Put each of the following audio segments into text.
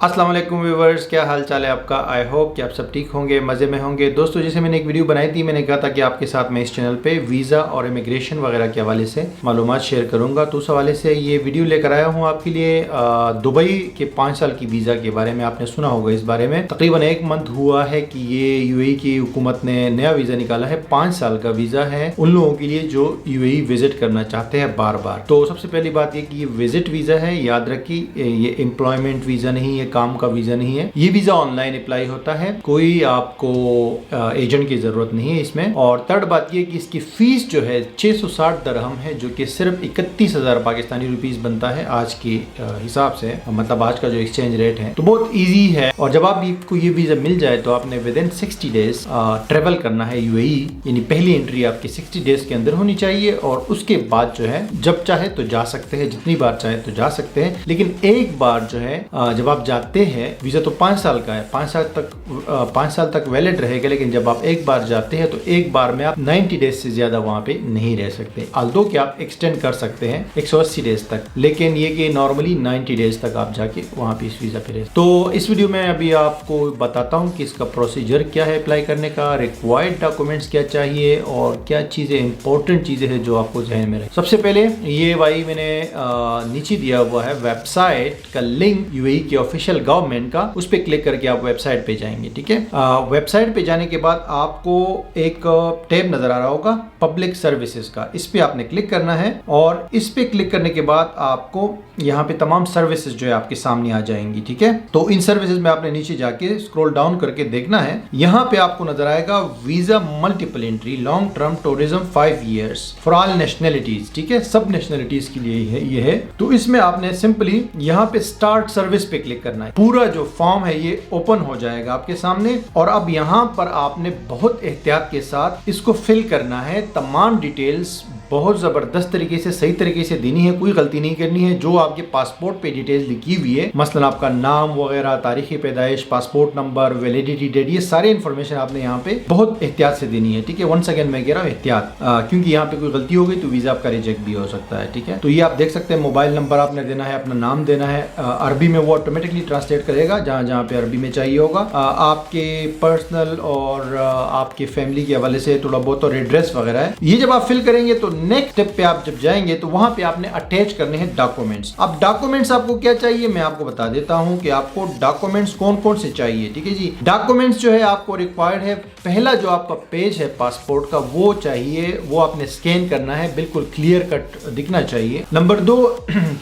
अस्सलाम वालेकुम व्यूवर्स, क्या हाल चाल है आपका। आई होप कि आप सब ठीक होंगे, मज़े में होंगे। दोस्तों, जैसे मैंने एक वीडियो बनाई थी, मैंने कहा था कि आपके साथ मैं इस चैनल पे वीज़ा और इमिग्रेशन वगैरह के हवाले से मालूमात शेयर करूंगा। तो उस हवाले से ये वीडियो लेकर आया हूँ आपके लिए। दुबई के 5 साल की वीज़ा के बारे में आपने सुना होगा। इस बारे में तकरीबन 1 मंथ हुआ है कि ये यूएई की हुकूमत ने नया वीज़ा निकाला है। 5 साल का वीज़ा है उन लोगों के लिए जो यूएई विजिट करना चाहते हैं बार बार। तो सबसे पहली बात ये कि ये विजिट वीज़ा है, याद रखिए। ये एम्प्लॉयमेंट वीज़ा नहीं है, काम का वीज़ा नहीं है। ये वीज़ा ऑनलाइन अप्लाई होता है, कोई आपको एजेंट की ज़रूरत नहीं है इसमें। और थर्ड बात ये कि इसकी फीस जो है 660 दरहम है, जो कि सिर्फ 31,000 पाकिस्तानी रुपीस बनता है आज के हिसाब से, मतलब आज का जो एक्सचेंज रेट है। तो बहुत ईजी है। और जब आपको ये वीज़ा मिल जाए तो आपने विद इन 60 डेज ट्रेवल करना है यूएई, यानी पहली एंट्री आपकी 60 डेज के अंदर होनी चाहिए। और उसके बाद जो है जब चाहे तो जा सकते हैं, जितनी बार चाहे तो जा सकते हैं। लेकिन एक बार जो है जब आप जाते हैं, वीज़ा तो 5 साल का है, 5 साल तक वैलिड रहेगा। लेकिन जब आप एक बार जाते हैं तो एक बार में आप 90 डेज से ज्यादा वहां पे नहीं रह सकते। आल्दो कि आप एक्सटेंड कर सकते हैं 180 डेज तक, लेकिन ये कि नॉर्मली 90 डेज तक आप जाके वहां पे इस वीज़ा पे रह। तो इस वीडियो में अभी आपको बताता हूँ कि इसका प्रोसीजर क्या है अप्लाई करने का, रिक्वायर्ड डॉक्यूमेंट्स क्या चाहिए और क्या चीज़ें इंपॉर्टेंट चीज़ें हैं जो आपको ध्यान में रहे। सबसे पहले ये भाई मैंने नीचे दिया हुआ है वेबसाइट का लिंक, यूएई के ऑफिशियल गवर्नमेंट का। उस पे क्लिक करके आप वेबसाइट पे जाएंगे, ठीक है। वेबसाइट पे जाने के बाद आपको एक टैब नजर आ रहा होगा पब्लिक सर्विसेज का, इस पे आपने क्लिक करना है। और इस पे क्लिक करने के बाद आपको यहाँ पे तमाम सर्विसेज जो है आपके सामने आ जाएंगी, ठीक है। तो इन सर्विसेज में आपने नीचे जाके स्क्रॉल डाउन करके देखना है। यहाँ पे आपको नजर आएगा visa multiple entry long term tourism 5 years for all nationalities, ठीक है। सब नेशनलिटीज के लिए ये है। तो इसमें आपने सिंपली यहाँ पे स्टार्ट सर्विस पे क्लिक करना है। पूरा जो फॉर्म है ये ओपन हो जाएगा आपके सामने। और अब यहाँ पर आपने बहुत एहतियात के साथ इसको फिल करना है। तमाम डिटेल्स बहुत जबरदस्त तरीके से, सही तरीके से देनी है, कोई गलती नहीं करनी है। जो आपके पासपोर्ट पे डिटेल्स लिखी हुई है, मसलन आपका नाम वगैरह, तारीख पैदाइश, पासपोर्ट नंबर, वैलिडिटी डेट, ये सारे इन्फॉर्मेशन आपने यहाँ पे बहुत एहतियात से देनी है, ठीक है। वंस अगेन मैं कह रहा हूँ एहतियात, क्योंकि यहाँ पे कोई गलती हो गई तो वीजा आपका रिजेक्ट भी हो सकता है, ठीक है। तो ये आप देख सकते हैं, मोबाइल नंबर आपने देना है, अपना नाम देना है। अरबी में वो ऑटोमेटिकली ट्रांसलेट करेगा जहाँ जहाँ पे अरबी में चाहिए होगा। आपके पर्सनल और आपके फैमिली के हवाले से थोड़ा बहुत और एड्रेस वगैरह है। ये जब आप फिल करेंगे तो नेक्स्ट स्टेप पे आप जब जाएंगे तो वहां पे आपने अटैच करने हैं डॉक्यूमेंट्स। अब डॉक्यूमेंट्स आपको क्या चाहिए मैं आपको बता देता हूं कि आपको डॉक्यूमेंट्स कौन कौन से चाहिए, ठीक है जी। डॉक्यूमेंट्स जो है आपको रिक्वायर्ड है, पहला जो आपका पेज है पासपोर्ट का वो चाहिए, वो आपने स्कैन करना है, बिल्कुल क्लियर कट दिखना चाहिए। नंबर 2,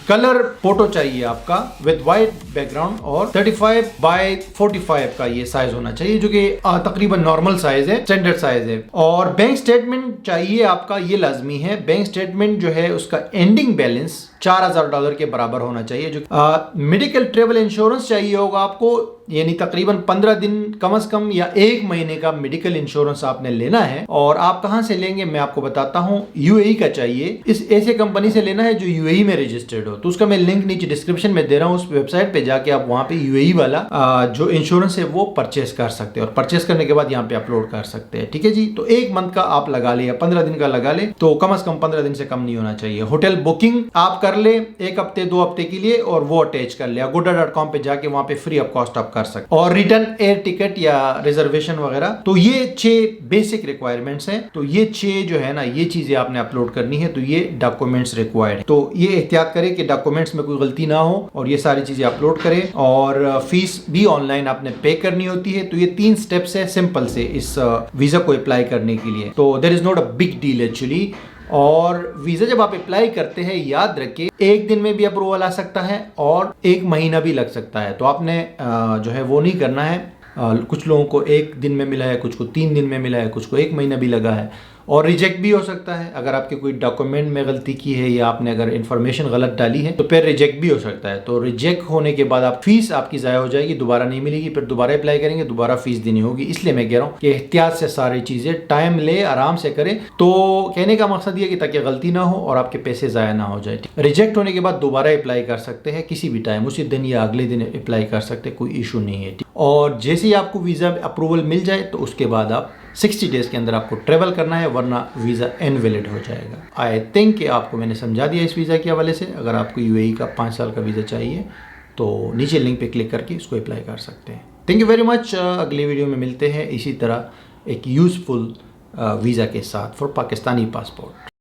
कलर फोटो चाहिए आपका विद व्हाइट बैकग्राउंड और 35 बाय 45 का ये साइज होना चाहिए, जो कि तकरीबन नॉर्मल साइज है, स्टैंडर्ड साइज है। और बैंक स्टेटमेंट चाहिए आपका, ये लाजमी है। बैंक स्टेटमेंट जो है उसका एंडिंग बैलेंस $4,000 के बराबर होना चाहिए। जो मेडिकल ट्रेवल इंश्योरेंस चाहिए होगा आपको, यानी तकरीबन 15 दिन कम से कम या 1 महीने का मेडिकल इंश्योरेंस आपने लेना है। और आप कहां से लेंगे मैं आपको बताता हूं, यूएई का चाहिए। इस ऐसे कंपनी से लेना है जो यूएई में रजिस्टर्ड हो। तो उसका मैं लिंक नीचे डिस्क्रिप्शन में दे रहा हूं, उस वेबसाइट पे जाके आप वहां पे यूएई वाला जो इंश्योरेंस है वो परचेस कर सकते हैं। और परचेस करने के बाद यहाँ पे अपलोड कर सकते हैं, ठीक है जी। तो 1 मंथ का आप लगा ले या 15 दिन का लगा ले, तो कम से कम 15 दिन से कम नहीं होना चाहिए। होटल बुकिंग आप कर ले 1 हफ्ते 2 हफ्ते के लिए, और वो अटैच कर ले। agoda.com पे जाके वहां पे फ्री ऑफ कॉस्ट आप कर सकते। और रिटर्न एयर टिकट या रिजर्वेशन वगैरह। तो ये 6 बेसिक रिक्वायरमेंट्स हैं। तो ये 6 जो है ना, ये चीजें आपने अपलोड करनी है। तो ये डॉक्यूमेंट्स रिक्वायर्ड है। तो ये एहतियात करें कि डॉक्यूमेंट्स में कोई गलती ना हो और ये सारी चीजें अपलोड करें। और फीस भी ऑनलाइन आपने पे करनी होती है। तो ये 3 स्टेप्स है सिंपल से इस वीजा को अप्लाई करने के लिए। तो there is not a big deal actually. और वीजा जब आप अप्लाई करते हैं, याद रखिए 1 दिन में भी अप्रूवल आ सकता है और 1 महीना भी लग सकता है। तो आपने जो है वो नहीं करना है। कुछ लोगों को 1 दिन में मिला है, कुछ को 3 दिन में मिला है, कुछ को 1 महीना भी लगा है। और रिजेक्ट भी हो सकता है अगर आपके कोई डॉक्यूमेंट में गलती की है या आपने अगर इन्फॉर्मेशन गलत डाली है तो फिर रिजेक्ट भी हो सकता है। तो रिजेक्ट होने के बाद आप फीस आपकी ज़ाया हो जाएगी, दोबारा नहीं मिलेगी, फिर दोबारा अप्लाई करेंगे, दोबारा फीस देनी होगी। इसलिए मैं कह रहा हूँ कि एहतियात से सारी चीज़ें, टाइम ले, आराम से करें। तो कहने का मकसद ये कि ताकि गलती ना हो और आपके पैसे ज़ाया ना हो जाए। रिजेक्ट होने के बाद दोबारा अप्लाई कर सकते हैं किसी भी टाइम, उसी दिन या अगले दिन अप्लाई कर सकते हैं, कोई इशू नहीं है। और जैसे ही आपको वीज़ा अप्रूवल मिल जाए तो उसके बाद आप 60 डेज के अंदर आपको ट्रेवल करना है, वरना वीज़ा इनवैलिड हो जाएगा। आई थिंक कि आपको मैंने समझा दिया इस वीज़ा के हवाले से। अगर आपको यूएई का 5 साल का वीज़ा चाहिए तो नीचे लिंक पे क्लिक करके इसको अप्लाई कर सकते हैं। Thank you very much. अगले वीडियो में मिलते हैं इसी तरह एक यूज़फुल वीज़ा के साथ फॉर पाकिस्तानी पासपोर्ट।